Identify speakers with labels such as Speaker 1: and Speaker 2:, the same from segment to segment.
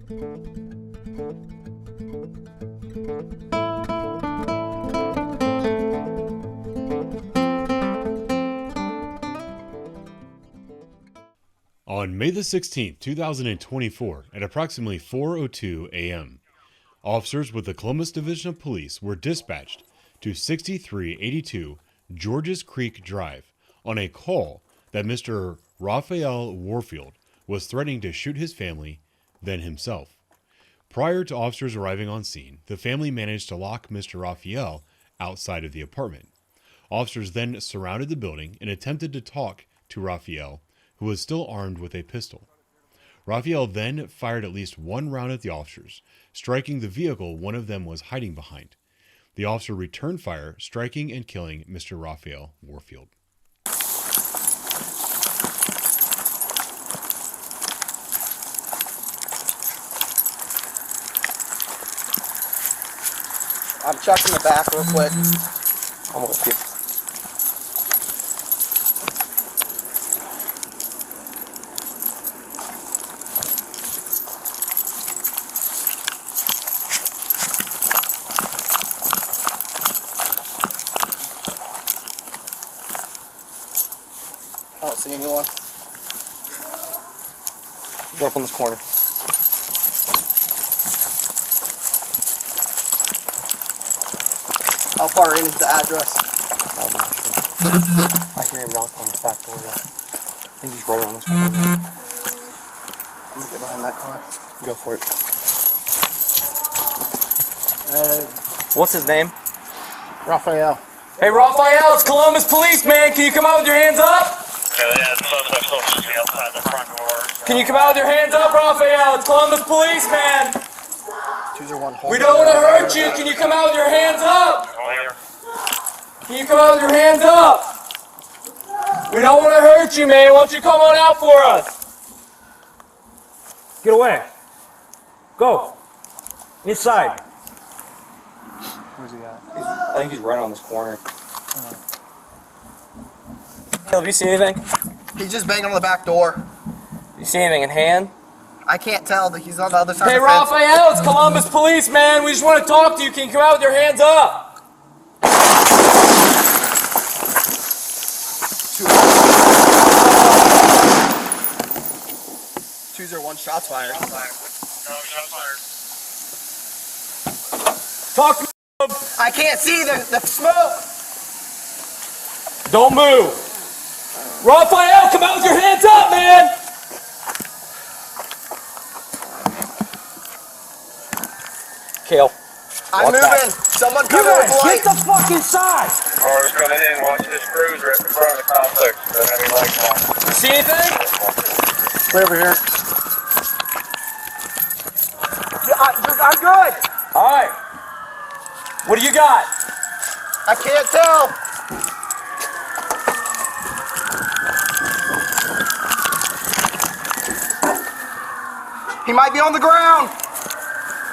Speaker 1: On May the 16th, 2024, at approximately 4:02 a.m., officers with the Columbus Division of Police were dispatched to 6382 Georges Creek Drive on a call that Mr. Raphael Warfield was threatening to shoot his family, then himself. Prior to officers arriving on scene, the family managed to lock Mr. Raphael outside of the apartment. Officers then surrounded the building and attempted to talk to Raphael, who was still armed with a pistol. Raphael then fired at least one round at the officers, striking the vehicle one of them was hiding behind. The officer returned fire, striking and killing Mr. Raphael Warfield.
Speaker 2: I'm checking the back real quick. I'm with you. I don't see anyone. Go up on this corner. How far in is the address? I'm not sure. I hear him knock on the back door. I think he's right on this corner. I'm gonna get behind that car. Go for it. What's his name? Raphael.
Speaker 3: Hey, Raphael, it's Columbus Police, man. Can you come out with your hands up? Can you come out with your hands up, Raphael? It's Columbus Police, man. We don't want to hurt you. Can you come out with your hands up? Can you come out with your hands up? We don't want to hurt you, man. Why don't you come on out for us?
Speaker 4: Get away. Go. Inside.
Speaker 2: Where's he at?
Speaker 3: I think he's right on this corner. Caleb, you see anything?
Speaker 2: He's just banging on the back door.
Speaker 3: You see anything in hand?
Speaker 2: I can't tell that he's on the other side
Speaker 3: Hey,
Speaker 2: of the fence.
Speaker 3: Raphael, it's Columbus Police, man. We just want to talk to you. Can you come out with your hands up?
Speaker 2: 201 shots fired.
Speaker 3: Talk to me.
Speaker 2: I can't see the smoke.
Speaker 3: Don't move. Raphael, come out with your hands up, man. Kale.
Speaker 2: I'm moving.
Speaker 3: Back.
Speaker 2: Someone cover with light.
Speaker 4: Get the fuck inside.
Speaker 5: Cars coming in, watch this cruise right in front of the complex. Don't have any lights on.
Speaker 3: See anything?
Speaker 2: Way over here. Yeah, I'm good.
Speaker 3: All right. What do you got?
Speaker 2: I can't tell. He might be on the ground.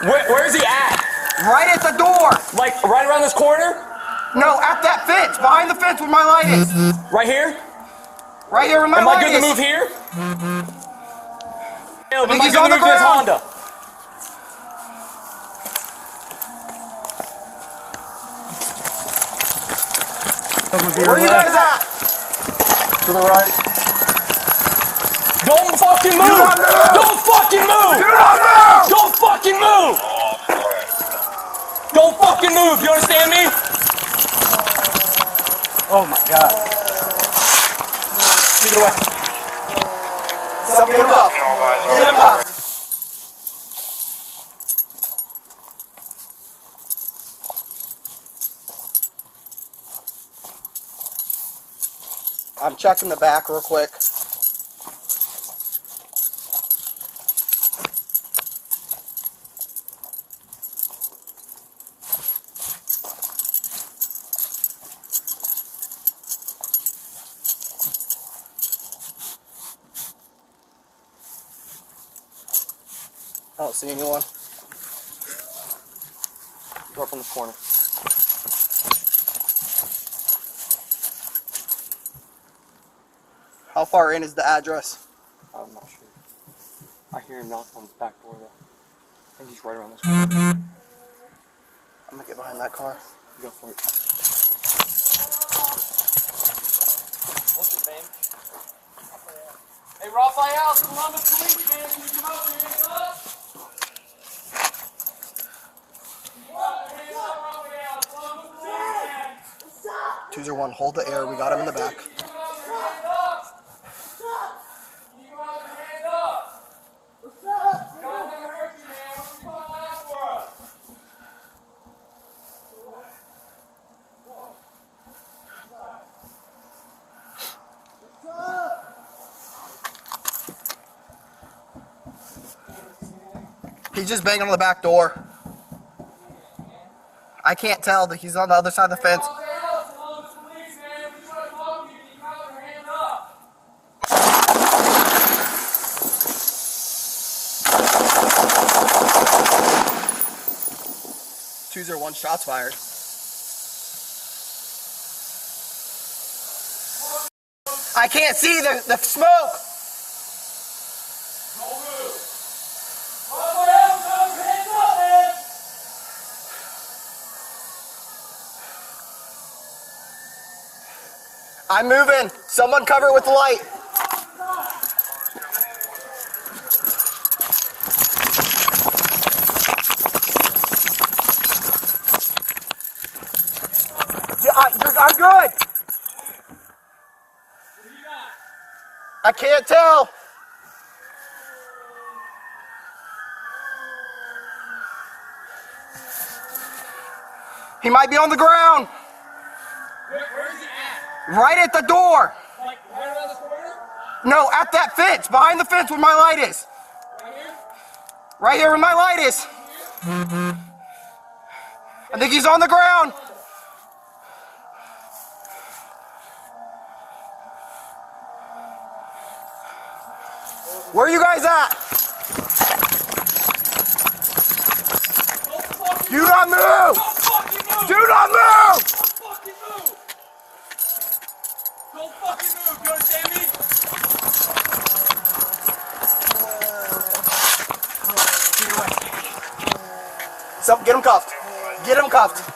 Speaker 3: Where's he at?
Speaker 2: Right at the door.
Speaker 3: Like right around this corner?
Speaker 2: No, at that fence. Behind the fence where my light is.
Speaker 3: Right here?
Speaker 2: Right here where my
Speaker 3: Am
Speaker 2: light
Speaker 3: I good
Speaker 2: is.
Speaker 3: to move here? Caleb, am I
Speaker 2: he's
Speaker 3: good
Speaker 2: on
Speaker 3: to
Speaker 2: the
Speaker 3: move this
Speaker 2: ground.
Speaker 3: Honda?
Speaker 2: Where are you guys at? To the right.
Speaker 3: Don't fucking move!
Speaker 2: not move!
Speaker 3: Don't fucking move!
Speaker 2: Do not move!
Speaker 3: Don't fucking move! Don't fucking move! You understand me?
Speaker 2: Oh my God. Get away. Somebody get him up. Get him up. I'm checking the back real quick. I don't see anyone. Go up in the corner. How far in is the address?
Speaker 3: I'm not sure. I hear him knock on his back door though.
Speaker 2: think he's right around this corner. I'm gonna get behind that car. Go for it.
Speaker 3: What's his name? Hey, Raphael, Columbus Police, man. Can you come out with your hands up? Hands up, Raphael. Columbus Police, man.
Speaker 2: 201, hold the air. We got him in the back.
Speaker 3: Can you come out with your hands up? Can you come out with your hands up? What's up? God's never hurt you, man. What you calling out for us?
Speaker 2: He's just banging on the back door. I can't tell that he's on the other side of the fence.
Speaker 3: Raphael, Columbus Police, man. We try to talk to you. Can you come out with your hands up?
Speaker 2: 201, shots fired. I can't see the smoke.
Speaker 3: Raphael, come out with your hands up, man.
Speaker 2: I'm moving. Someone cover it with the light. Yeah, I'm good. I can't tell. He might be on the ground.
Speaker 3: Where's he at?
Speaker 2: Right at the door.
Speaker 3: Like, right around the corner?
Speaker 2: No, at that fence. Behind the fence where my light is.
Speaker 3: Right here?
Speaker 2: Right here where my light is. I think he's on the ground. Where are you guys at? Do not move!
Speaker 3: Don't fucking move!
Speaker 2: Do not move!
Speaker 3: Don't fucking move! Don't fucking move! You understand me?
Speaker 2: So, get him cuffed. Get him cuffed.